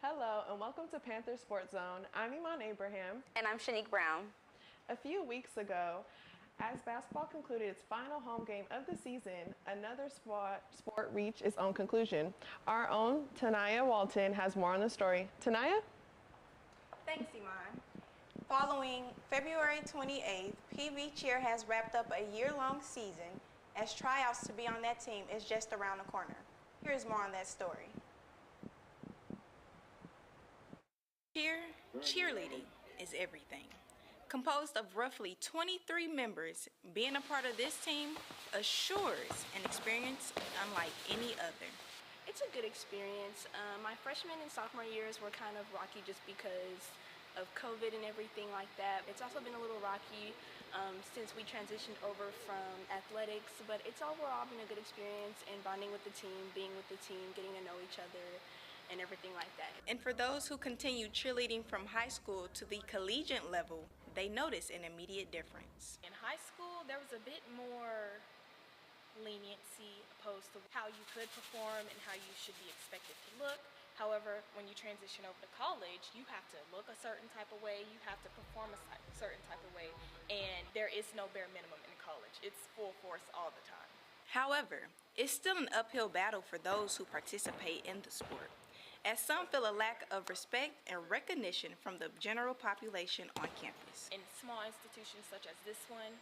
Hello and welcome to Panther Sports Zone. I'm Iman Abraham. And I'm Shanique Brown. A few weeks ago, as basketball concluded its final home game of the season, another sport reached its own conclusion. Our own Tanaya Walton has more on the story. Tanaya? Thanks, Iman. Following February 28th, PV Cheer has wrapped up a year-long season as tryouts to be on that team is just around the corner. Here's more on that story. Cheerleading is everything. Composed of roughly 23 members, being a part of this team assures an experience unlike any other. It's a good experience. My freshman and sophomore years were kind of rocky just because of COVID and everything like that. It's also been a little rocky since we transitioned over from athletics, but it's overall been a good experience and bonding with the team, being with the team, getting to know each other, and everything like that. And for those who continue cheerleading from high school to the collegiate level, they notice an immediate difference. In high school, there was a bit more leniency opposed to how you could perform and how you should be expected to look. However, when you transition over to college, you have to look a certain type of way, you have to perform a certain type of way, and there is no bare minimum in college. It's full force all the time. However, it's still an uphill battle for those who participate in the sport, as some feel a lack of respect and recognition from the general population on campus. In small institutions such as this one,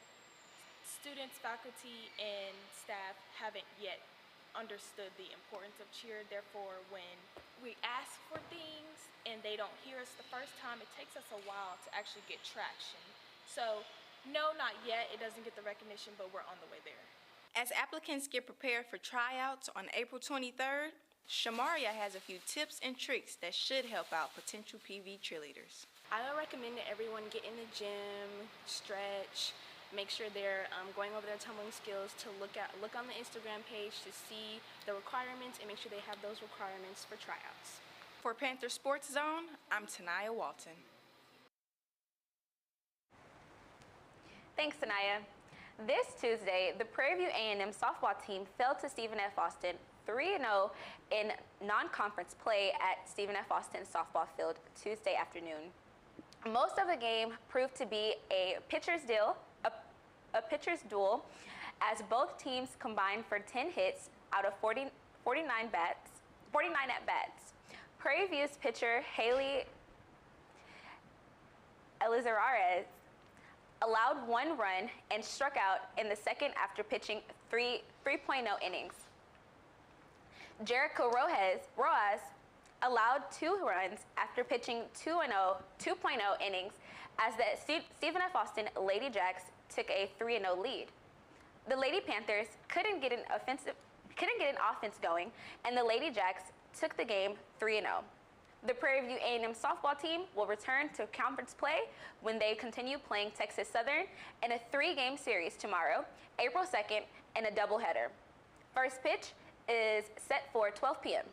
students, faculty, and staff haven't yet understood the importance of cheer. Therefore, when we ask for things and they don't hear us the first time, it takes us a while to actually get traction. So, no, not yet. It doesn't get the recognition, but we're on the way there. As applicants get prepared for tryouts on April 23rd, Shamaria has a few tips and tricks that should help out potential PV cheerleaders. I would recommend that everyone get in the gym, stretch, make sure they're going over their tumbling skills, to look on the Instagram page to see the requirements and make sure they have those requirements for tryouts. For Panther Sports Zone, I'm Tanaya Walton. Thanks, Tanaya. This Tuesday, the Prairie View A&M softball team fell to Stephen F. Austin 3-0 in non-conference play at Stephen F. Austin softball field Tuesday afternoon. Most of the game proved to be a pitcher's duel, as both teams combined for 10 hits out of 49 at bats. Prairie View's pitcher Haley Elizarrez allowed 1 run and struck out in the second after pitching 3.0 innings. Jericho Rojas allowed 2 runs after pitching 2.0 innings as the Stephen F. Austin Lady Jacks took a 3-0 lead. The Lady Panthers couldn't get an offense going, and the Lady Jacks took the game 3-0. The Prairie View A&M softball team will return to conference play when they continue playing Texas Southern in a 3-game series tomorrow, April 2nd, in a doubleheader. First pitch is set for 12 p.m.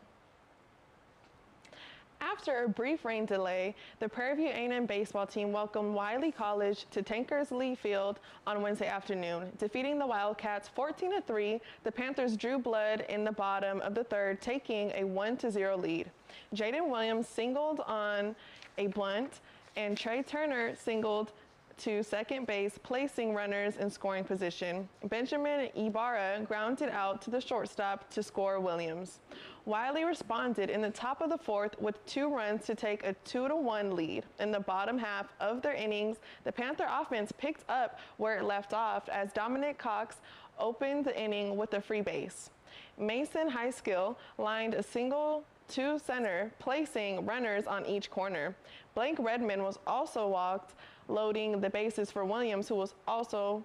After a brief rain delay, the Prairie View A&M baseball team welcomed Wiley College to Tankersley Field on Wednesday afternoon, defeating the Wildcats 14-3. The Panthers drew blood in the bottom of the third, taking a 1-0 lead. Jaden Williams singled on a bunt, and Trey Turner singled to second base, placing runners in scoring position. Benjamin Ibarra grounded out to the shortstop to score Williams. Wiley responded in the top of the fourth with 2 runs to take a 2-1 lead. In the bottom half of their innings, the Panther offense picked up where it left off as Dominic Cox opened the inning with a free base. Mason Highskill lined a single to center, placing runners on each corner. Blake Redmond was also walked, loading the bases for Williams, who was also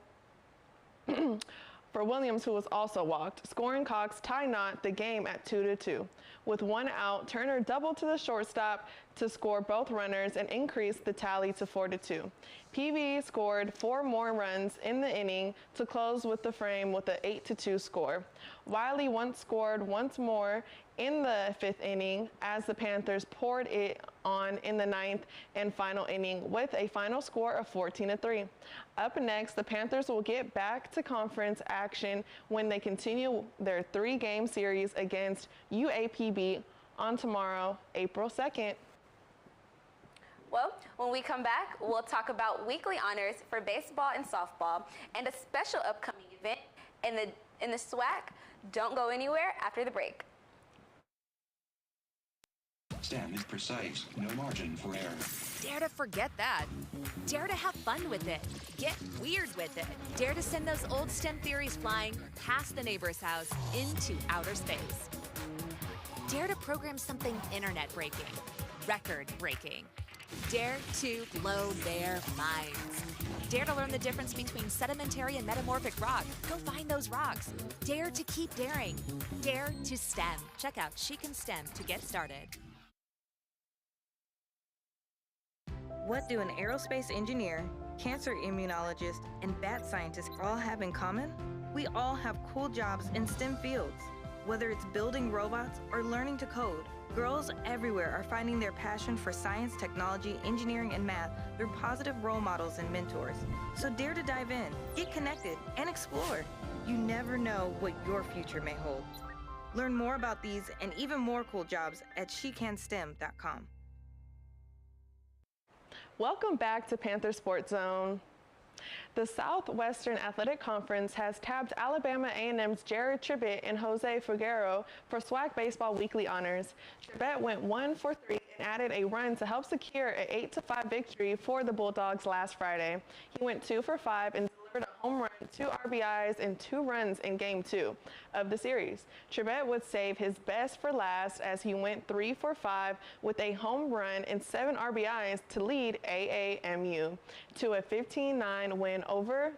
walked. Scoring Cox tie knot the game at 2-2. With 1 out, Turner doubled to the shortstop to score both runners and increase the tally to 4-2. PV scored 4 more runs in the inning to close with the frame with an 8-2 score. Wiley scored once more in the 5th inning as the Panthers poured it on in the 9th and final inning with a final score of 14-3. Up next, the Panthers will get back to conference action when they continue their 3-game series against UAPB on tomorrow, April 2nd. Well, when we come back, we'll talk about weekly honors for baseball and softball and a special upcoming event in the Swac. Don't go anywhere after the break. STEM is precise, no margin for error. Dare to forget that. Dare to have fun with it. Get weird with it. Dare to send those old STEM theories flying past the neighbor's house into outer space. Dare to program something internet-breaking, record-breaking. Dare to blow their minds. Dare to learn the difference between sedimentary and metamorphic rock. Go find those rocks. Dare to keep daring. Dare to STEM. Check out She Can STEM to get started. What do an aerospace engineer, cancer immunologist, and bat scientist all have in common? We all have cool jobs in STEM fields. Whether it's building robots or learning to code, girls everywhere are finding their passion for science, technology, engineering, and math through positive role models and mentors. So dare to dive in, get connected, and explore. You never know what your future may hold. Learn more about these and even more cool jobs at shecanstem.com. Welcome back to Panther Sports Zone. The Southwestern Athletic Conference has tabbed Alabama A&M's Jared Tribbett and Jose Figueroa for Swac Baseball Weekly Honors. Tribbett went 1 for 3 and added a run to help secure an 8-5 victory for the Bulldogs last Friday. He went 2 for 5 and delivered a home run, 2 RBIs, and 2 runs in Game 2 of the series. Tribbett would save his best for last as he went 3 for 5 with a home run and 7 RBIs to lead AAMU to a 15-9 win over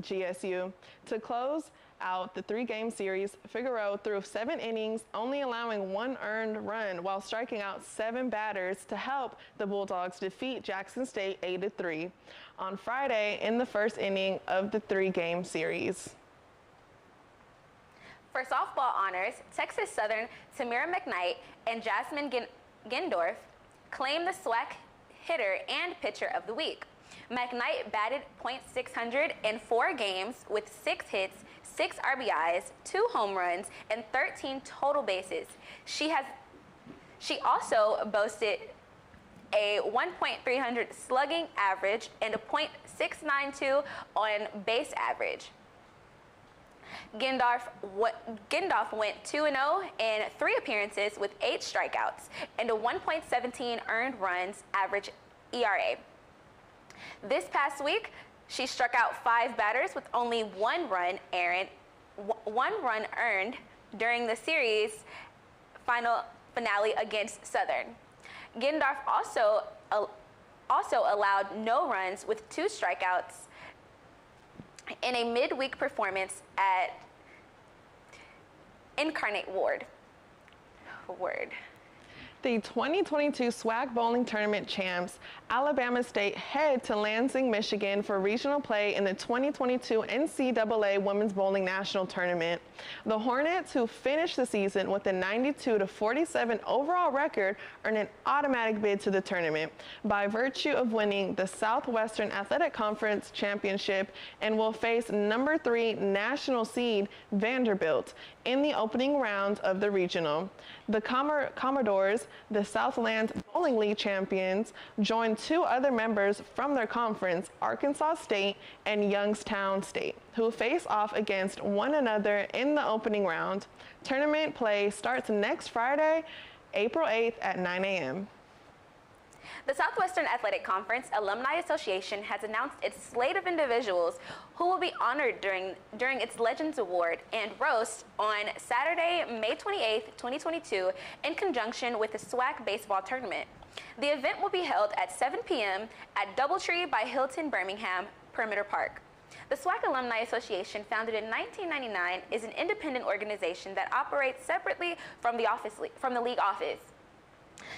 GSU. To close out the 3-game series, Figueroa threw 7 innings, only allowing 1 earned run while striking out 7 batters to help the Bulldogs defeat Jackson State 8-3 on Friday in the first inning of the 3-game series. For softball honors, Texas Southern Tamira McKnight and Jasmine Gendorf claimed the Swac hitter and pitcher of the week. McKnight batted .600 in 4 games with 6 hits, 6 RBIs, 2 home runs, and 13 total bases. She also boasted a 1.300 slugging average and a .692 on base average. Gendorf went 2-0 in 3 appearances with 8 strikeouts and a 1.17 earned runs average ERA. This past week, she struck out 5 batters with only 1 run earned during the series finale against Southern. Gendorf also allowed no runs with 2 strikeouts in a midweek performance at Incarnate Ward. The 2022 Swac Bowling Tournament champs, Alabama State, head to Lansing, Michigan for regional play in the 2022 NCAA Women's Bowling National Tournament. The Hornets, who finished the season with a 92-47 overall record, earned an automatic bid to the tournament by virtue of winning the Southwestern Athletic Conference Championship and will face number 3 national seed Vanderbilt in the opening round of the regional. The Commodores, the Southland Bowling League champions, joined 2 other members from their conference, Arkansas State and Youngstown State, who face off against one another in the opening round. Tournament play starts next Friday, April 8th at 9 a.m. The Southwestern Athletic Conference Alumni Association has announced its slate of individuals who will be honored during its Legends Award and Roast on Saturday, May 28, 2022, in conjunction with the Swac Baseball Tournament. The event will be held at 7 p.m. at Doubletree by Hilton Birmingham Perimeter Park. The Swac Alumni Association, founded in 1999, is an independent organization that operates separately from the league office.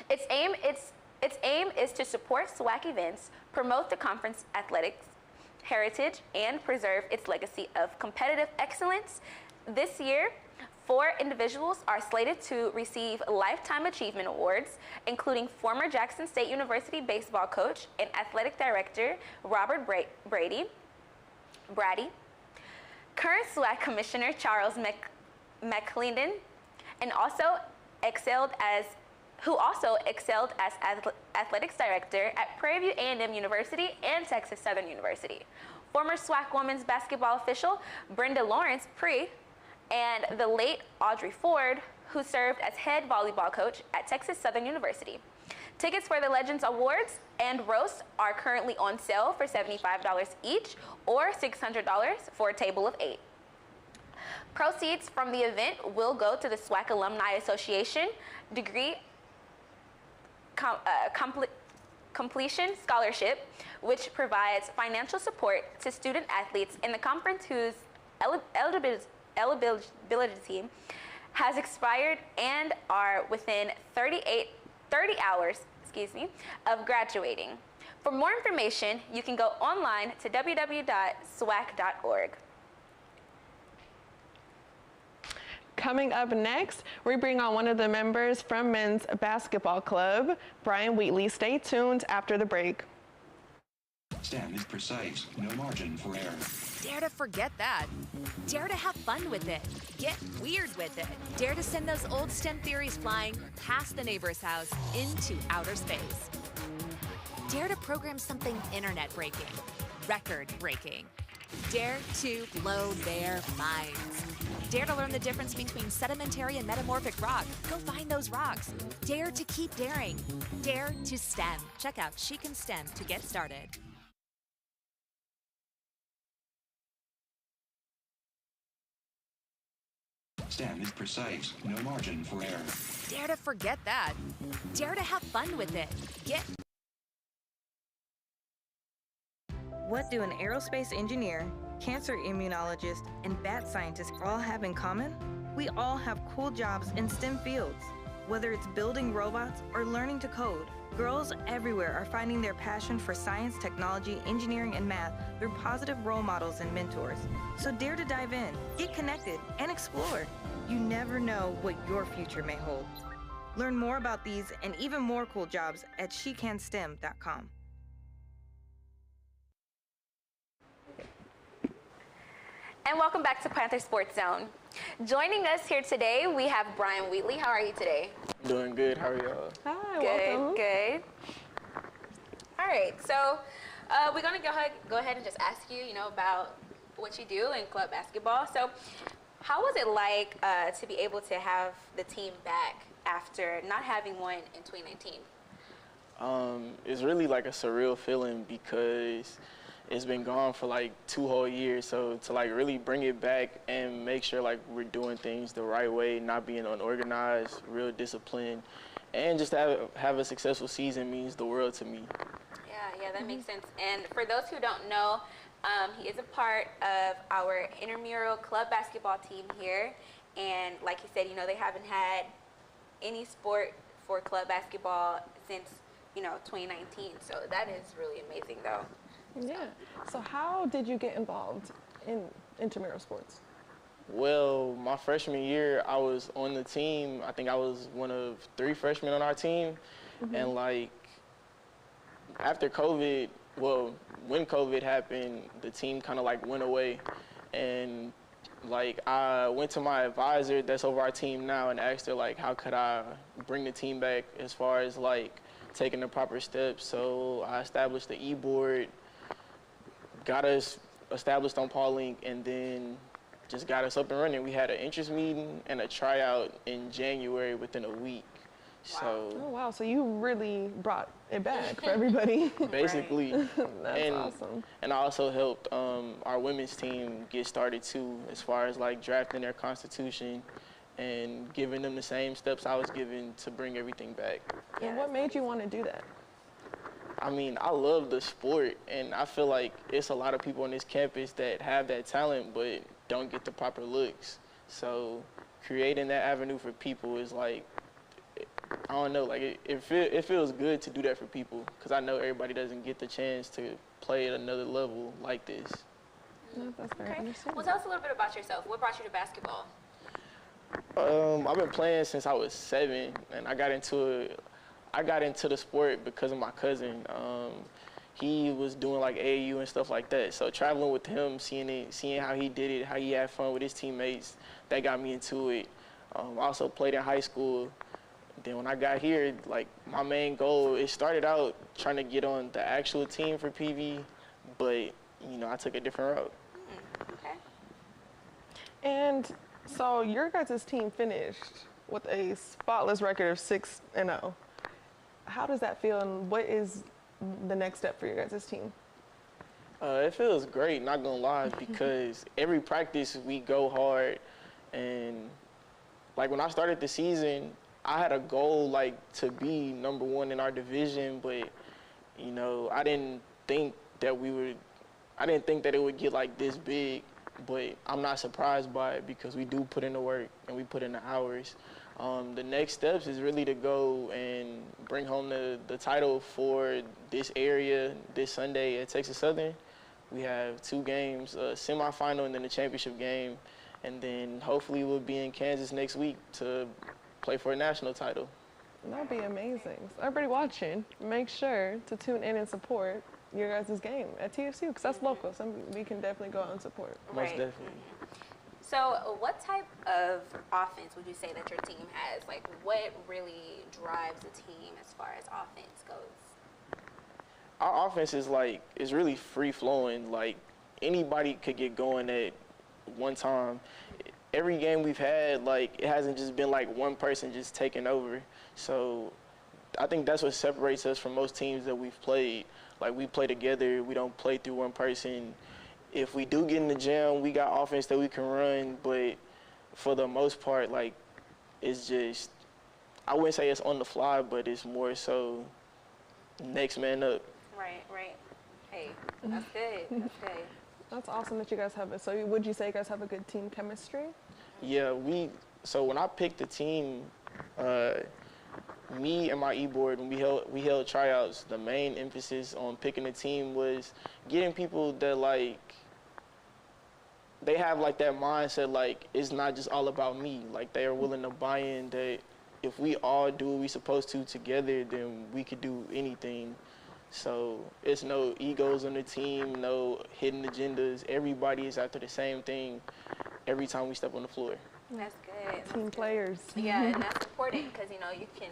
Its aim is to support Swac events, promote the conference athletics heritage, and preserve its legacy of competitive excellence. This year, 4 individuals are slated to receive Lifetime Achievement Awards, including former Jackson State University baseball coach and athletic director Robert Brady, current Swac Commissioner Charles McClendon, and also excelled as who also excelled as athletics director at Prairie View A&M University and Texas Southern University. Former Swac women's basketball official Brenda Lawrence Pree and the late Audrey Ford, who served as head volleyball coach at Texas Southern University. Tickets for the Legends Awards and Roast are currently on sale for $75 each or $600 for a table of 8. Proceeds from the event will go to the Swac Alumni Association Degree Completion Scholarship, which provides financial support to student athletes in the conference whose eligibility has expired and are within 30 hours of graduating. For more information, you can go online to www.swac.org. Coming up next, we bring on one of the members from men's basketball club, Brian Wheatley. Stay tuned after the break. STEM is precise, no margin for error. Dare to forget that. Dare to have fun with it. Get weird with it. Dare to send those old STEM theories flying past the neighbor's house into outer space. Dare to program something internet-breaking, record-breaking. Dare to blow their minds. Dare to learn the difference between sedimentary and metamorphic rock. Go find those rocks. Dare to keep daring. Dare to STEM. Check out She Can STEM to get started. STEM is precise, no margin for error. Dare to forget that. Dare to have fun with it. Get What do an aerospace engineer, cancer immunologist, and bat scientist all have in common? We all have cool jobs in STEM fields. Whether it's building robots or learning to code, girls everywhere are finding their passion for science, technology, engineering, and math through positive role models and mentors. So dare to dive in, get connected, and explore. You never know what your future may hold. Learn more about these and even more cool jobs at shecanstem.com. And welcome back to Panther Sports Zone. Joining us here today, we have Brian Wheatley. How are you today? Doing good. How are y'all? Hi, Good, welcome. good. All right, so we're gonna go ahead and just ask you, about what you do in club basketball. So, how was it like to be able to have the team back after not having one in 2019? It's really like a surreal feeling because it's been gone for like 2 whole years. So to like really bring it back and make sure like we're doing things the right way, not being unorganized, real disciplined, and just to have a successful season means the world to me. Yeah, that makes sense. And for those who don't know, he is a part of our Intramural club basketball team here. And like you said, they haven't had any sport for club basketball since, 2019. So that is really amazing, though. Yeah. So how did you get involved in intramural sports? Well, my freshman year, I was on the team. I think I was one of 3 freshmen on our team. And like after COVID, when COVID happened, the team kind of like went away. And like I went to my advisor that's over our team now and asked her like, how could I bring the team back as far as like taking the proper steps. So I established the e-board, got us established on Paullink, and then just got us up and running. We had an interest meeting and a tryout in January within a week. Wow. So Oh, wow. So you really brought it back for everybody. basically, That's awesome. And I also helped our women's team get started too, as far as like drafting their constitution and giving them the same steps I was given to bring everything back. And what made you want to do that? I mean, I love the sport, and I feel like it's a lot of people on this campus that have that talent but don't get the proper looks. So creating that avenue for people is like, I don't know, like it feels good to do that for people because I know everybody doesn't get the chance to play at another level like this. No, that's very Okay. understandable. Well, tell us a little bit about yourself. What brought you to basketball? I've been playing since I was 7, and I got into the sport because of my cousin. He was doing like AAU and stuff like that. So traveling with him, seeing how he did it, how he had fun with his teammates, that got me into it. I also played in high school, Then when I got here, like my main goal, it started out trying to get on the actual team for PV, but you know, I took a different route. Okay. And so your guys' team finished with a spotless record of 6-0. How does that feel, and what is the next step for your guys' team? It feels great, not gonna lie, because every practice we go hard, and like when I started the season, I had a goal like to be #1 in our division, but you know, I didn't think that it would get like this big, but I'm not surprised by it because we do put in the work and we put in the hours. The next steps is really to go and bring home the title for this area this Sunday at Texas Southern. We have 2 games, a semifinal and then a championship game, and then hopefully we'll be in Kansas next week to play for a national title. That'd be amazing. So everybody watching, make sure to tune in and support your guys' game at TFCU, because that's local, so we can definitely go out and support. Most definitely. So what type of offense would you say that your team has? Like, what really drives the team as far as offense goes? Our offense is really free flowing. Like anybody could get going at one time. Every game we've had, like it hasn't just been like one person just taking over. So I think that's what separates us from most teams that we've played. Like we play together, we don't play through one person. If we do get in the jam, we got offense that we can run, but for the most part, like it's just, I wouldn't say it's on the fly, but it's more so next man up. Right. Hey, that's good. That's good. That's awesome that you guys have it. So would you say you guys have a good team chemistry? Yeah, so when I picked the team, me and my e-board, when we held tryouts, the main emphasis on picking a team was getting people that like, they have like that mindset like it's not just all about me. Like they are willing to buy in that if we all do what we supposed to together, then we could do anything. So it's no egos on the team, no hidden agendas. Everybody is after the same thing every time we step on the floor. That's good. Team players. Yeah, and that's important because, you know, you can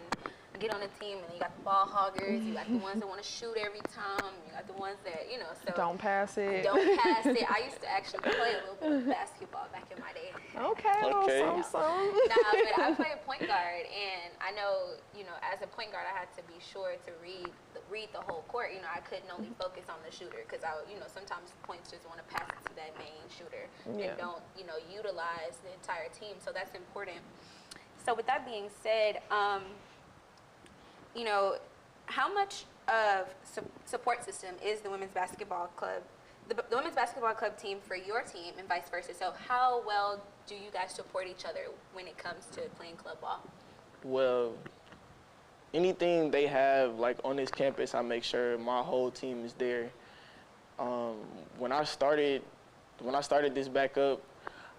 get on a team and you got the ball hoggers, you got the ones that want to shoot every time, you got the ones that, you know, so. Don't pass it. Don't pass it. I used to actually play a little bit of basketball back in my day. Okay. Nah, but I played point guard, and I know, you know, as a point guard, I had to be sure to read the whole court. You know, I couldn't only focus on the shooter because you know, sometimes points just want to pass it to that main shooter and don't, you know, utilize the entire team. So that's important. So with that being said, you know, how much of support system is the women's basketball club, the women's basketball club team for your team and vice versa? So how well do you guys support each other when it comes to playing club ball? Well, anything they have like on this campus, I make sure my whole team is there. When I started this back up,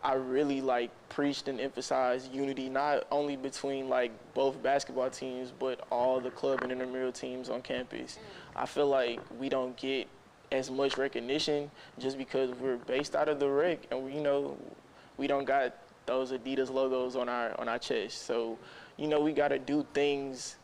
I really like preached and emphasized unity, not only between like both basketball teams, but all the club and intramural teams on campus. I feel like we don't get as much recognition just because we're based out of the rec, and you know, we don't got those Adidas logos on our chest. So, you know, we got to do things,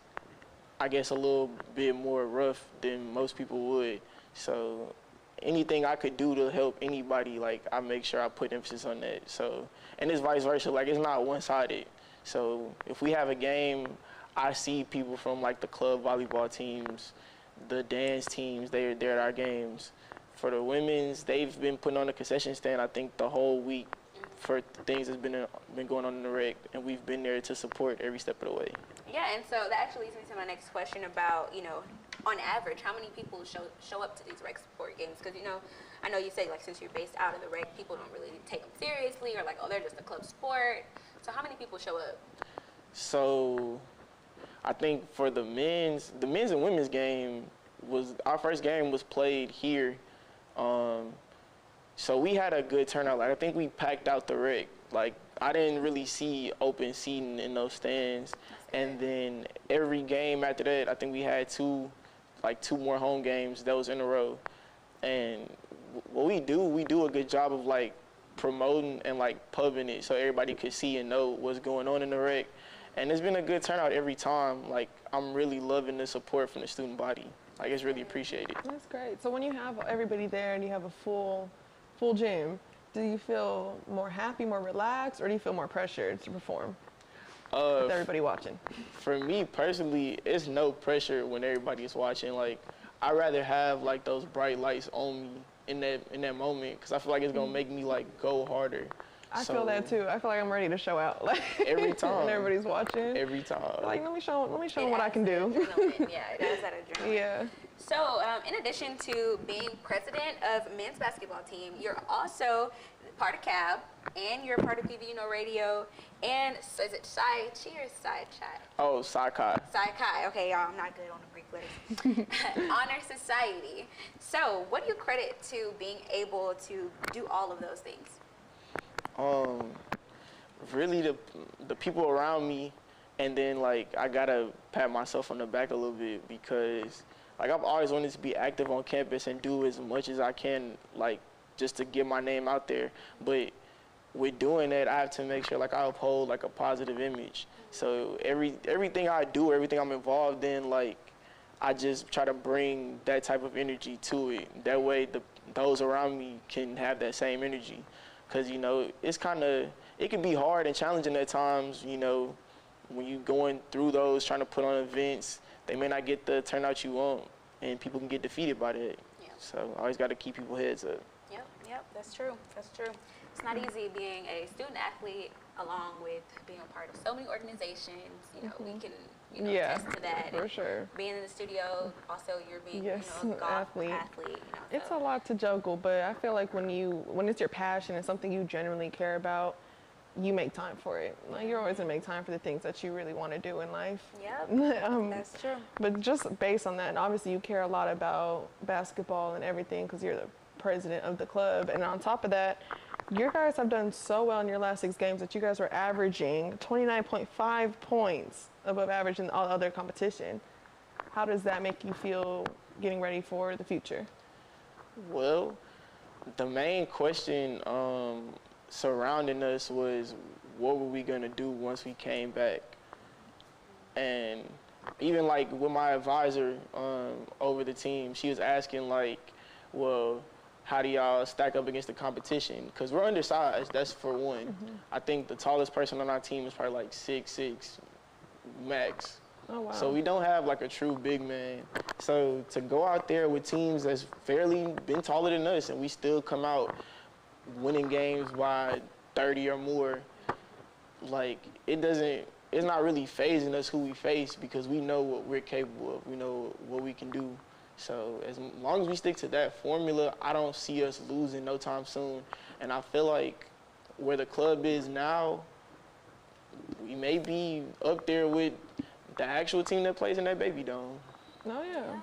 I guess, a little bit more rough than most people would. So anything I could do to help anybody, like I make sure I put emphasis on that. So, and it's vice versa, like it's not one-sided. So if we have a game, I see people from like the club volleyball teams, the dance teams, they're at our games. For the women's, they've been putting on a concession stand, I think, the whole week for things that's been going on in the rec, and we've been there to support every step of the way. Yeah, and so that actually leads me to my next question about, you know, on average, how many people show up to these rec support games? Because, you know, I know you say, like, since you're based out of the rec, people don't really take them seriously, or like, oh, they're just a club sport. So how many people show up? So I think for the men's and women's game, our first game was played here. So we had a good turnout. Like, I think we packed out the rec. Like, I didn't really see open seating in those stands. And then every game after that, I think we had two more home games that was in a row. And what we do a good job of like promoting and like pubbing it so everybody could see and know what's going on in the rec. And it's been a good turnout every time. Like, I'm really loving the support from the student body. Like, it's really appreciated. That's great. So when you have everybody there and you have a full gym, do you feel more happy, more relaxed, or do you feel more pressured to perform with everybody watching? For me personally, it's no pressure when everybody is watching. Like, I'd rather have like those bright lights on me in that moment, because I feel like it's gonna make me like go harder. I feel that too. I feel like I'm ready to show out. Like every time. when everybody's watching. Every time. Like let me show them what I can do. Yeah, it has that adrenaline. Yeah. So, in addition to being president of men's basketball team, you're also part of CAB, and you're part of PV Radio, and so is it Psi Chi or Psi Chi? Oh, Psi Chi. Psi Chi. Okay, y'all, I'm not good on the Greek letters. Honor Society. So, what do you credit to being able to do all of those things? Really the people around me, and then like I gotta pat myself on the back a little bit, because like I've always wanted to be active on campus and do as much as I can, like just to get my name out there. But with doing that, I have to make sure like I uphold like a positive image. So everything I do, everything I'm involved in, like I just try to bring that type of energy to it. That way those around me can have that same energy. Because, you know, it can be hard and challenging at times, you know, when you're going through those, trying to put on events, they may not get the turnout you want, and people can get defeated by that. Yeah. So I always got to keep people's heads up. Yep, that's true. It's not easy being a student athlete along with being a part of so many organizations. You know, we can attest to that. For sure. Being in the studio, also you're being a golf athlete. It's a lot to juggle, but I feel like when it's your passion and something you genuinely care about, you make time for it. Like you're always gonna make time for the things that you really want to do in life. Yep, that's true. But just based on that, and obviously you care a lot about basketball and everything because you're the president of the club, and on top of that, you guys have done so well in your last 6 games that you guys were averaging 29.5 points above average in all other competition. How does that make you feel getting ready for the future? Well, the main question surrounding us was what were we going to do once we came back? And even like with my advisor over the team, she was asking like, well, how do y'all stack up against the competition? Because we're undersized, that's for one. I think the tallest person on our team is probably like 6'6", max. Oh, wow. So we don't have like a true big man. So to go out there with teams that's fairly been taller than us and we still come out winning games by 30 or more, like it's not really phasing us who we face because we know what we're capable of. We know what we can do. So as long as we stick to that formula, I don't see us losing no time soon. And I feel like where the club is now, we may be up there with the actual team that plays in that Baby Dome. Oh, yeah.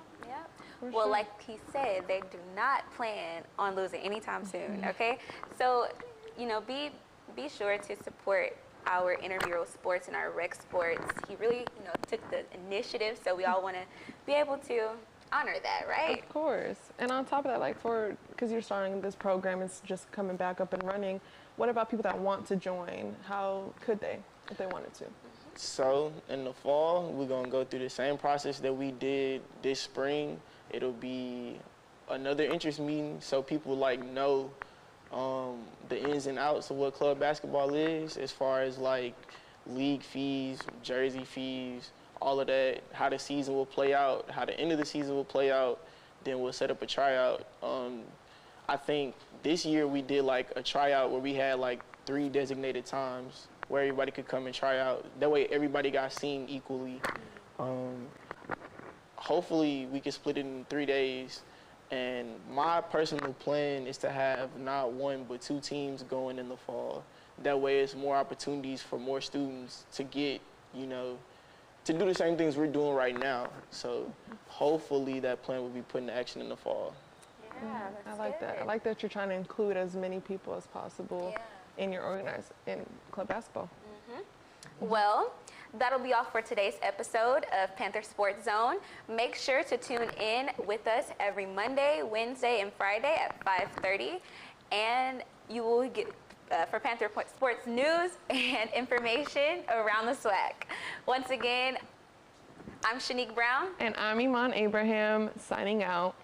Well, sure. Like he said, they do not plan on losing anytime soon, okay? So, you know, be sure to support our intramural sports and our rec sports. He really, you know, took the initiative, so we all want to be able to honor that, right? Of course. And on top of that, like because you're starting this program, it's just coming back up and running, what about people that want to join? How could they if they wanted to? So in the fall, we're going to go through the same process that we did this spring. It'll be another interest meeting so people like know the ins and outs of what club basketball is, as far as like league fees, jersey fees, all of that, how the season will play out, how the end of the season will play out. Then we'll set up a tryout. I think this year we did like a tryout where we had like 3 designated times where everybody could come and try out. That way everybody got seen equally. Hopefully we can split it in 3 days. And my personal plan is to have not 1 but 2 teams going in the fall. That way it's more opportunities for more students to get, you know, to do the same things we're doing right now. So hopefully that plan will be put into action in the fall. Yeah, I like that. I like that you're trying to include as many people as possible in your in club basketball. Well, that'll be all for today's episode of Panther Sports Zone. Make sure to tune in with us every Monday, Wednesday, and Friday at 5:30, and you will for Panther Sports news and information around the Swac. Once again, I'm Shanique Brown. And I'm Iman Abraham, signing out.